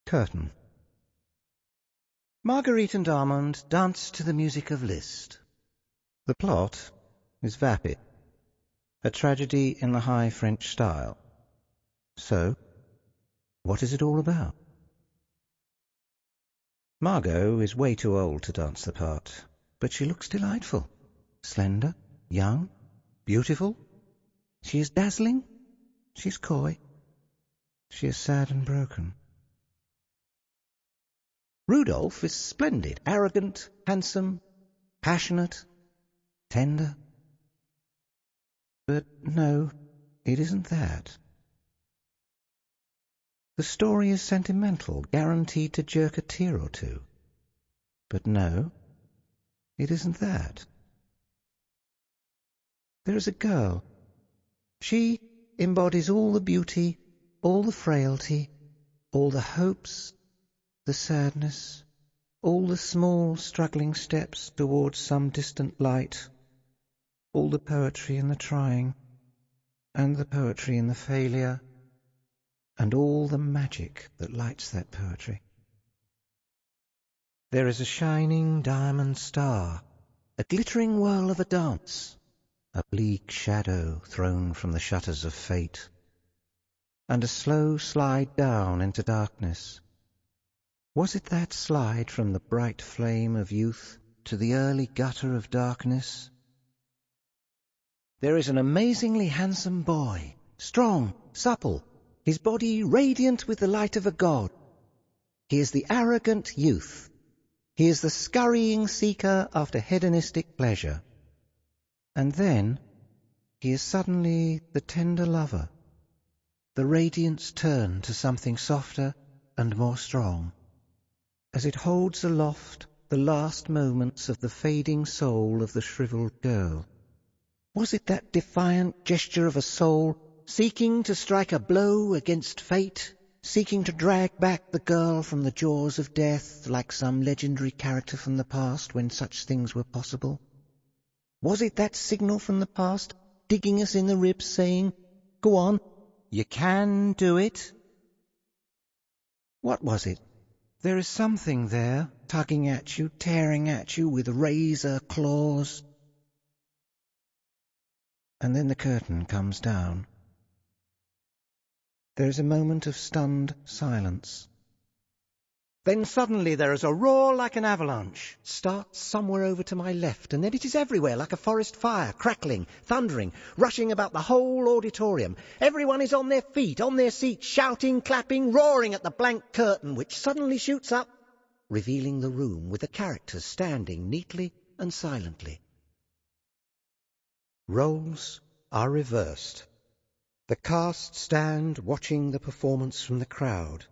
Curtain. Marguerite and Armand dance to the music of Liszt. The plot is vapid, a tragedy in the high French style. So, what is it all about? Margot is way too old to dance the part, but she looks delightful. Slender, young, beautiful. She is dazzling. She is coy. She is sad and broken. Rudolph is splendid, arrogant, handsome, passionate, tender. But no, it isn't that. The story is sentimental, guaranteed to jerk a tear or two. But no, it isn't that. There is a girl. She embodies all the beauty, all the frailty, all the hopes, the sadness, all the small struggling steps towards some distant light, all the poetry in the trying, and the poetry in the failure, and all the magic that lights that poetry. There is a shining diamond star, a glittering whirl of a dance, a bleak shadow thrown from the shutters of fate, and a slow slide down into darkness. Was it that slide from the bright flame of youth to the early gutter of darkness? There is an amazingly handsome boy, strong, supple, his body radiant with the light of a god. He is the arrogant youth. He is the scurrying seeker after hedonistic pleasure. And then he is suddenly the tender lover. The radiance turned to something softer and more strong, as it holds aloft the last moments of the fading soul of the shriveled girl. Was it that defiant gesture of a soul seeking to strike a blow against fate, seeking to drag back the girl from the jaws of death like some legendary character from the past when such things were possible? Was it that signal from the past digging us in the ribs saying, "Go on, you can do it"? What was it? There is something there, tugging at you, tearing at you with razor claws. And then the curtain comes down. There is a moment of stunned silence. Then suddenly there is a roar like an avalanche. It starts somewhere over to my left, and then it is everywhere like a forest fire, crackling, thundering, rushing about the whole auditorium. Everyone is on their feet, on their seats, shouting, clapping, roaring at the blank curtain, which suddenly shoots up, revealing the room with the characters standing neatly and silently. Roles are reversed. The cast stand watching the performance from the crowd.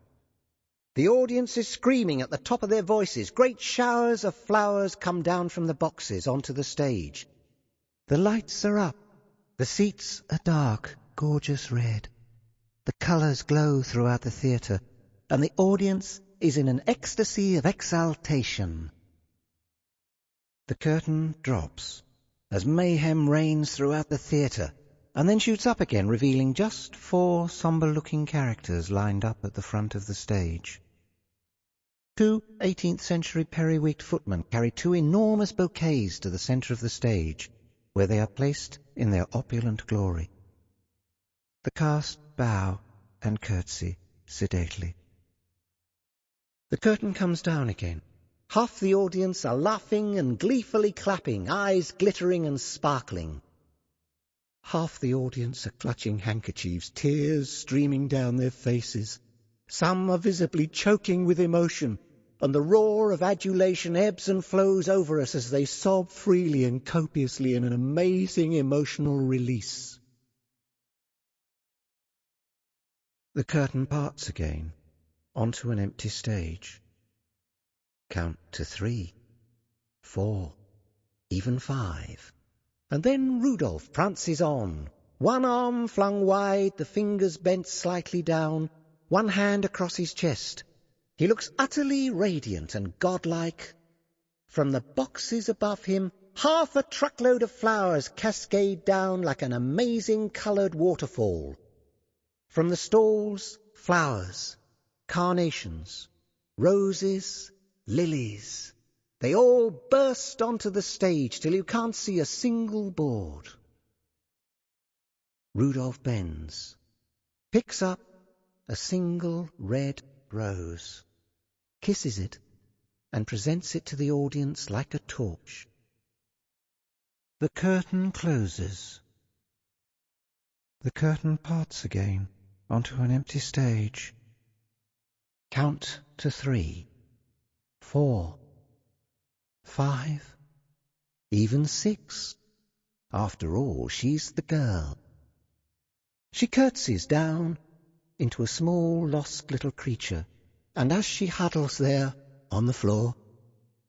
The audience is screaming at the top of their voices. Great showers of flowers come down from the boxes onto the stage. The lights are up. The seats are dark, gorgeous red. The colours glow throughout the theatre, and the audience is in an ecstasy of exaltation. The curtain drops as mayhem reigns throughout the theatre, and then shoots up again, revealing just 4 sombre-looking characters lined up at the front of the stage. 2 18th-century periwigged footmen carry 2 enormous bouquets to the centre of the stage, where they are placed in their opulent glory. The cast bow and curtsy sedately. The curtain comes down again. Half the audience are laughing and gleefully clapping, eyes glittering and sparkling. Half the audience are clutching handkerchiefs, tears streaming down their faces. Some are visibly choking with emotion, and the roar of adulation ebbs and flows over us as they sob freely and copiously in an amazing emotional release. The curtain parts again, onto an empty stage. Count to 3, 4, even 5. And then Rudolph prances on, one arm flung wide, the fingers bent slightly down, one hand across his chest. He looks utterly radiant and godlike. From the boxes above him, half a truckload of flowers cascade down like an amazing coloured waterfall. From the stalls, flowers. carnations, roses, lilies. They all burst onto the stage till you can't see a single board. Rudolph bends, picks up a single red rose, kisses it, and presents it to the audience like a torch. The curtain closes. The curtain parts again onto an empty stage. Count to 3, 4, 5, even 6. After all, she's the girl. She curtsies down into a small, lost little creature, and as she huddles there on the floor,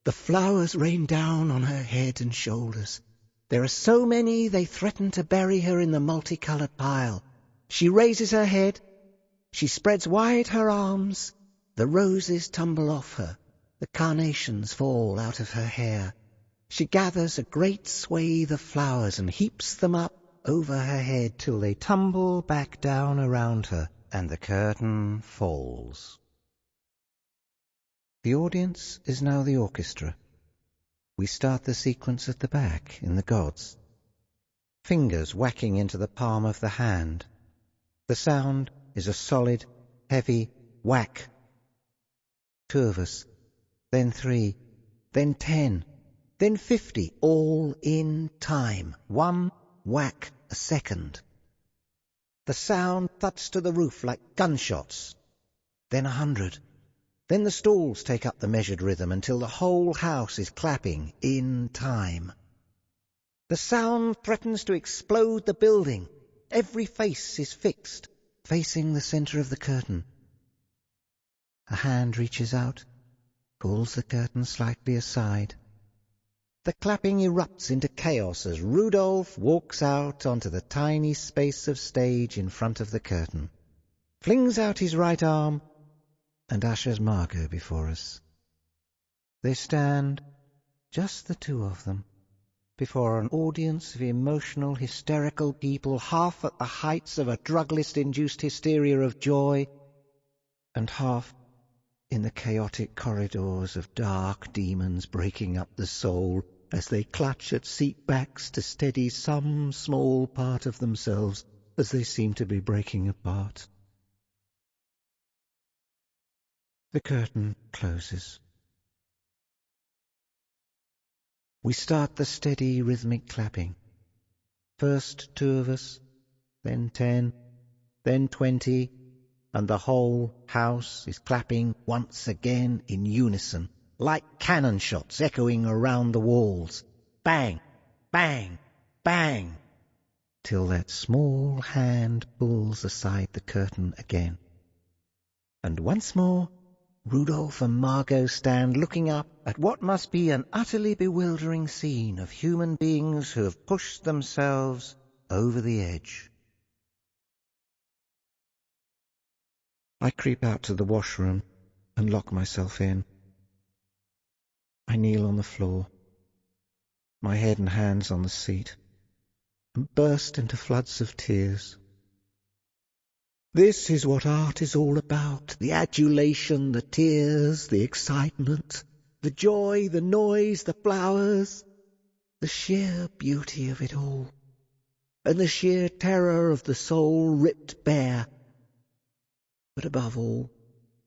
the flowers rain down on her head and shoulders. There are so many they threaten to bury her in the multicoloured pile. She raises her head, she spreads wide her arms, the roses tumble off her, the carnations fall out of her hair. She gathers a great swathe of flowers and heaps them up over her head till they tumble back down around her, and the curtain falls. The audience is now the orchestra. We start the sequence at the back, in the gods. Fingers whacking into the palm of the hand. The sound is a solid, heavy whack. 2 of us, then 3, then 10, then 50, all in time. 1 whack a second. The sound thuds to the roof like gunshots. Then 100. Then the stalls take up the measured rhythm until the whole house is clapping in time. The sound threatens to explode the building. Every face is fixed, facing the centre of the curtain. A hand reaches out, pulls the curtain slightly aside. The clapping erupts into chaos as Rudolph walks out onto the tiny space of stage in front of the curtain, flings out his right arm, and ushers Margot before us. They stand, just the 2 of them, before an audience of emotional, hysterical people, half at the heights of a druglist-induced hysteria of joy, and half in the chaotic corridors of dark demons breaking up the soul as they clutch at seat backs to steady some small part of themselves as they seem to be breaking apart. The curtain closes. We start the steady rhythmic clapping. First 2 of us, then 10, then 20, and the whole house is clapping once again in unison, like cannon shots echoing around the walls. Bang, bang, bang, till that small hand pulls aside the curtain again. And once more, Rudolph and Margot stand looking up at what must be an utterly bewildering scene of human beings who have pushed themselves over the edge. I creep out to the washroom and lock myself in. I kneel on the floor, my head and hands on the seat, and burst into floods of tears. This is what art is all about, the adulation, the tears, the excitement, the joy, the noise, the flowers, the sheer beauty of it all, and the sheer terror of the soul ripped bare. But above all,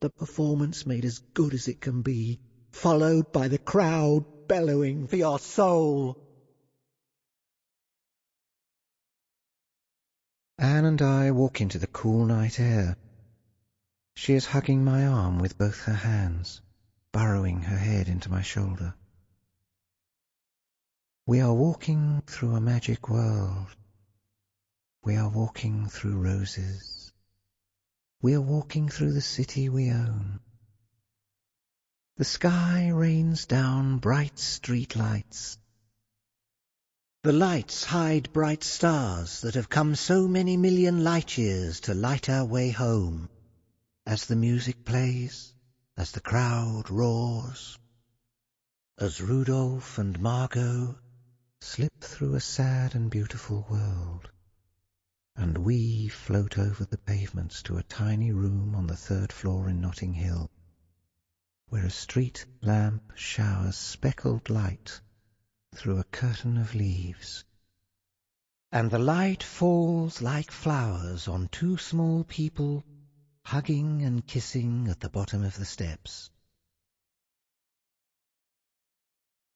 the performance made as good as it can be, followed by the crowd bellowing for your soul. Anne and I walk into the cool night air. She is hugging my arm with both her hands, burrowing her head into my shoulder. We are walking through a magic world. We are walking through roses. We are walking through the city we own. The sky rains down bright street lights. The lights hide bright stars that have come so many million light years to light our way home, as the music plays, as the crowd roars, as Rudolph and Margot slip through a sad and beautiful world, and we float over the pavements to a tiny room on the 3rd floor in Notting Hill, where a street lamp showers speckled light through a curtain of leaves, and the light falls like flowers on 2 small people hugging and kissing at the bottom of the steps.